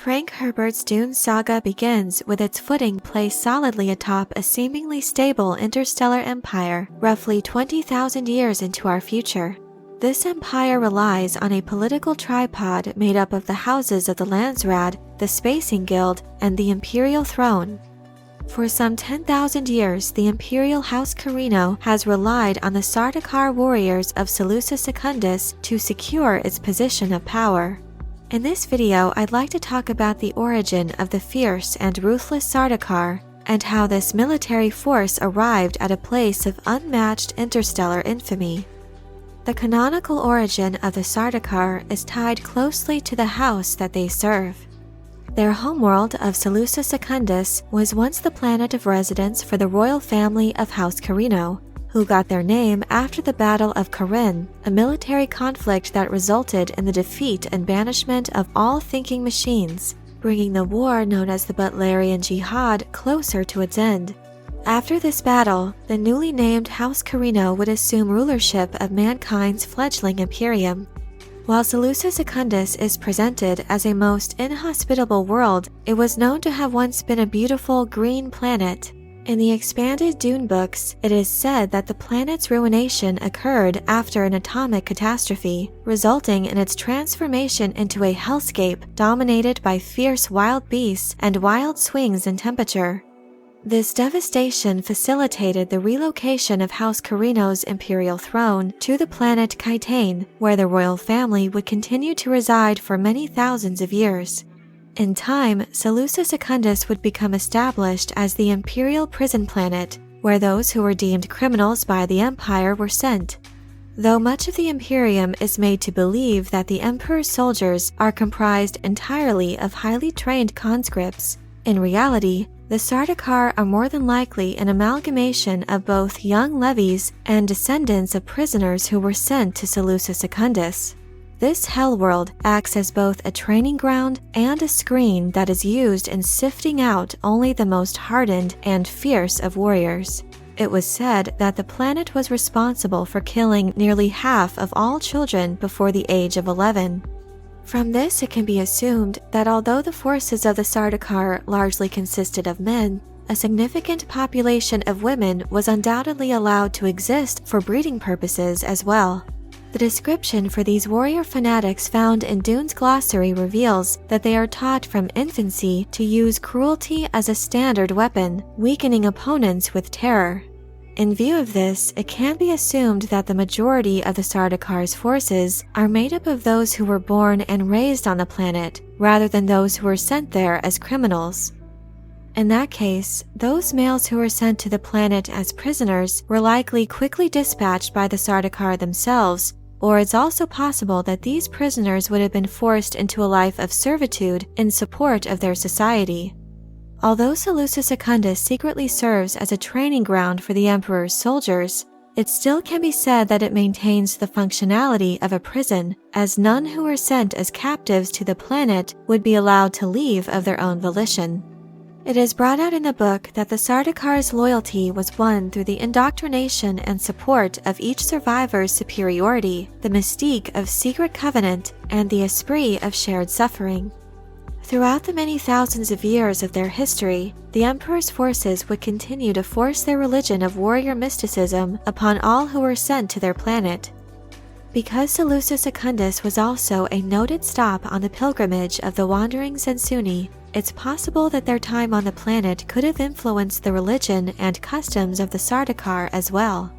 Frank Herbert's Dune saga begins with its footing placed solidly atop a seemingly stable interstellar empire roughly 20,000 years into our future. This empire relies on a political tripod made up of the houses of the Landsraad, the Spacing Guild, and the Imperial throne. For some 10,000 years, the Imperial House Corrino has relied on the Sardaukar warriors of Seleucus Secundus to secure its position of power. In this video, I'd like to talk about the origin of the fierce and ruthless Sardaukar and how this military force arrived at a place of unmatched interstellar infamy. The canonical origin of the Sardaukar is tied closely to the house that they serve. Their homeworld of Seleucus Secundus was once the planet of residence for the royal family of House Corrino, who got their name after the Battle of Corrino, a military conflict that resulted in the defeat and banishment of all thinking machines, bringing the war known as the Butlerian Jihad closer to its end. After this battle, the newly named House Corrino would assume rulership of mankind's fledgling imperium. While Seleucus Secundus is presented as a most inhospitable world, it was known to have once been a beautiful green planet. In the expanded Dune books, it is said that the planet's ruination occurred after an atomic catastrophe, resulting in its transformation into a hellscape dominated by fierce wild beasts and wild swings in temperature. This devastation facilitated the relocation of House Corrino's imperial throne to the planet Kitane, where the royal family would continue to reside for many thousands of years. In time, Seleucus Secundus would become established as the imperial prison planet, where those who were deemed criminals by the empire were sent. Though much of the Imperium is made to believe that the emperor's soldiers are comprised entirely of highly trained conscripts, in reality, the Sardaukar are more than likely an amalgamation of both young levies and descendants of prisoners who were sent to Seleucus Secundus. This hellworld acts as both a training ground and a screen that is used in sifting out only the most hardened and fierce of warriors. It was said that the planet was responsible for killing nearly half of all children before the age of 11. From this, it can be assumed that although the forces of the Sardaukar largely consisted of men, a significant population of women was undoubtedly allowed to exist for breeding purposes as well. The description for these warrior fanatics found in Dune's glossary reveals that they are taught from infancy to use cruelty as a standard weapon, weakening opponents with terror. In view of this, it can be assumed that the majority of the Sardaukar's forces are made up of those who were born and raised on the planet, rather than those who were sent there as criminals. In that case, those males who were sent to the planet as prisoners were likely quickly dispatched by the Sardaukar themselves, or it's also possible that these prisoners would have been forced into a life of servitude in support of their society. Although Seleucus Secundus secretly serves as a training ground for the emperor's soldiers, it still can be said that it maintains the functionality of a prison, as none who were sent as captives to the planet would be allowed to leave of their own volition. It is brought out in the book that the Sardaukar's loyalty was won through the indoctrination and support of each survivor's superiority, the mystique of secret covenant, and the esprit of shared suffering. Throughout the many thousands of years of their history, the emperor's forces would continue to force their religion of warrior mysticism upon all who were sent to their planet. Because Seleucus Secundus was also a noted stop on the pilgrimage of the wandering Zensuni, it's possible that their time on the planet could have influenced the religion and customs of the Sardaukar as well.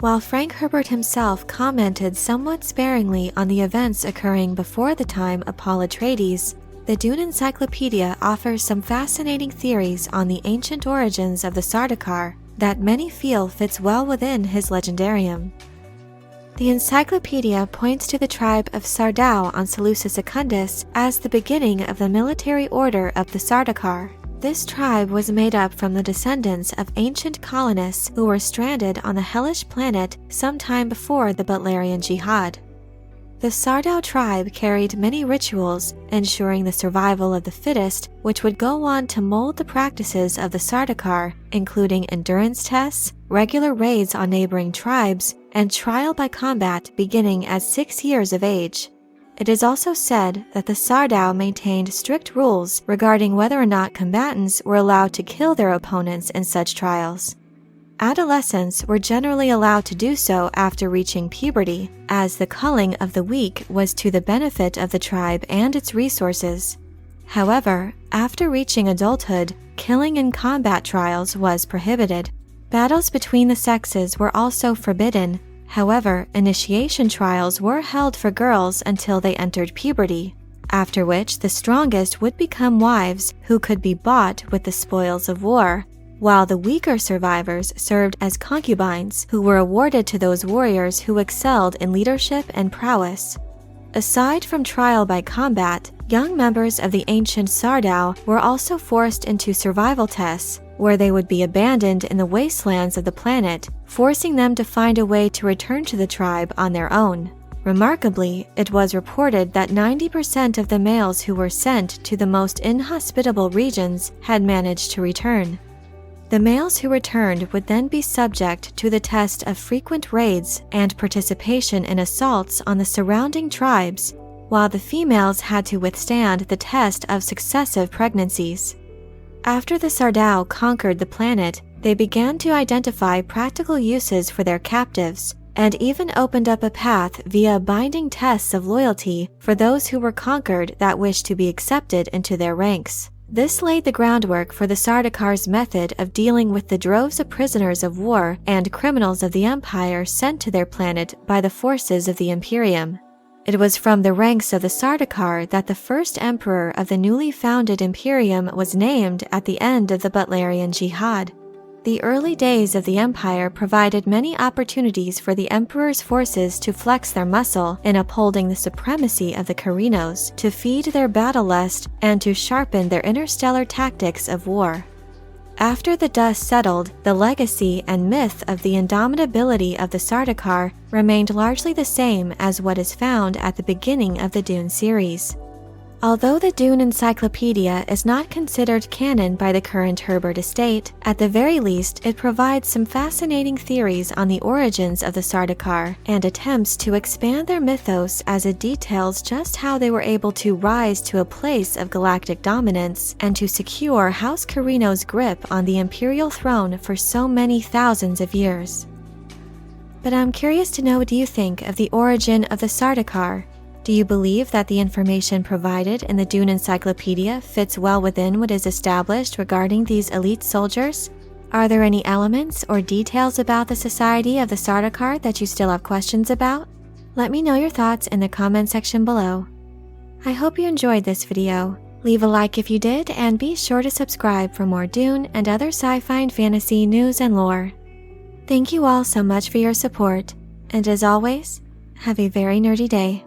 While Frank Herbert himself commented somewhat sparingly on the events occurring before the time of Paul Atreides, the Dune Encyclopedia offers some fascinating theories on the ancient origins of the Sardaukar that many feel fits well within his legendarium. The encyclopedia points to the tribe of Sardau on Seleucus Secundus as the beginning of the military order of the Sardaukar. This tribe was made up from the descendants of ancient colonists who were stranded on the hellish planet sometime before the Butlerian Jihad. The Sardau tribe carried many rituals, ensuring the survival of the fittest, which would go on to mold the practices of the Sardaukar, including endurance tests, regular raids on neighboring tribes, and trial by combat beginning at 6 years of age. It is also said that the Sardau maintained strict rules regarding whether or not combatants were allowed to kill their opponents in such trials. Adolescents were generally allowed to do so after reaching puberty, as the culling of the weak was to the benefit of the tribe and its resources. However, after reaching adulthood, killing in combat trials was prohibited. Battles between the sexes were also forbidden. However, initiation trials were held for girls until they entered puberty, after which the strongest would become wives who could be bought with the spoils of war, while the weaker survivors served as concubines who were awarded to those warriors who excelled in leadership and prowess. Aside from trial by combat, young members of the ancient Sardau were also forced into survival tests, where they would be abandoned in the wastelands of the planet, forcing them to find a way to return to the tribe on their own. Remarkably, it was reported that 90% of the males who were sent to the most inhospitable regions had managed to return. The males who returned would then be subject to the test of frequent raids and participation in assaults on the surrounding tribes, while the females had to withstand the test of successive pregnancies. After the Sardau conquered the planet, they began to identify practical uses for their captives, and even opened up a path via binding tests of loyalty for those who were conquered that wished to be accepted into their ranks. This laid the groundwork for the Sardaukar's method of dealing with the droves of prisoners of war and criminals of the Empire sent to their planet by the forces of the Imperium. It was from the ranks of the Sardaukar that the first emperor of the newly founded Imperium was named at the end of the Butlerian Jihad. The early days of the Empire provided many opportunities for the Emperor's forces to flex their muscle in upholding the supremacy of the Corrinos, to feed their battle lust, and to sharpen their interstellar tactics of war. After the dust settled, the legacy and myth of the indomitability of the Sardaukar remained largely the same as what is found at the beginning of the Dune series. Although the Dune Encyclopedia is not considered canon by the current Herbert estate, at the very least it provides some fascinating theories on the origins of the Sardaukar and attempts to expand their mythos as it details just how they were able to rise to a place of galactic dominance and to secure House Corrino's grip on the Imperial throne for so many thousands of years. But I'm curious to know what you think of the origin of the Sardaukar. Do you believe that the information provided in the Dune Encyclopedia fits well within what is established regarding these elite soldiers? Are there any elements or details about the society of the Sardaukar that you still have questions about? Let me know your thoughts in the comment section below. I hope you enjoyed this video. Leave a like if you did, and be sure to subscribe for more Dune and other sci-fi and fantasy news and lore. Thank you all so much for your support, and as always, have a very nerdy day.